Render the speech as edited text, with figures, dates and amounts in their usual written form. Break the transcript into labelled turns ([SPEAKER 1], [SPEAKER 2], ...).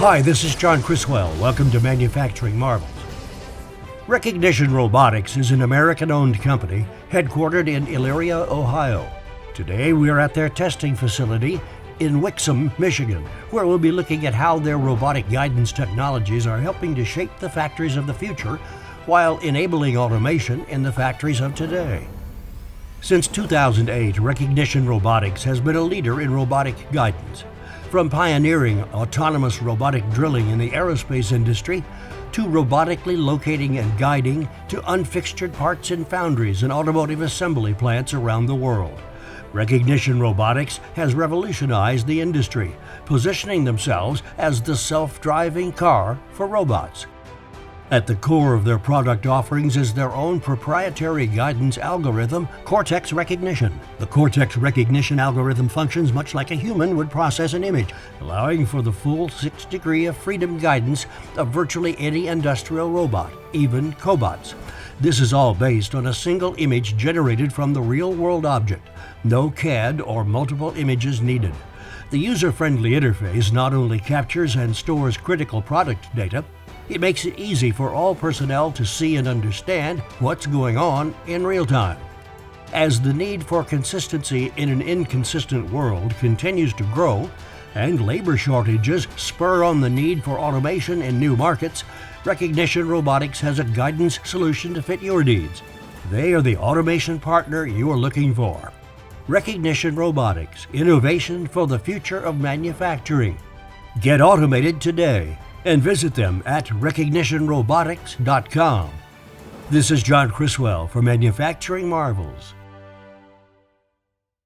[SPEAKER 1] Hi, this is John Criswell. Welcome to Manufacturing Marvels. Recognition Robotics is an American-owned company headquartered in Elyria, Ohio. Today we are at their testing facility in Wixom, Michigan, where we'll be looking at how their robotic guidance technologies are helping to shape the factories of the future while enabling automation in the factories of today. Since 2008, Recognition Robotics has been a leader in robotic guidance. From pioneering autonomous robotic drilling in the aerospace industry, to robotically locating and guiding to unfixtured parts in foundries and automotive assembly plants around the world. Recognition Robotics has revolutionized the industry, positioning themselves as the self-driving car for robots. At the core of their product offerings is their own proprietary guidance algorithm, Cortex Recognition. The Cortex Recognition algorithm functions much like a human would process an image, allowing for the full 6 degrees of freedom guidance of virtually any industrial robot, even cobots. This is all based on a single image generated from the real-world object. No CAD or multiple images needed. The user-friendly interface not only captures and stores critical product data, it makes it easy for all personnel to see and understand what's going on in real time. As the need for consistency in an inconsistent world continues to grow and labor shortages spur on the need for automation in new markets, Recognition Robotics has a guidance solution to fit your needs. They are the automation partner you are looking for. Recognition Robotics, innovation for the future of manufacturing. Get automated today and visit them at recognitionrobotics.com. This is John Criswell for Manufacturing Marvels.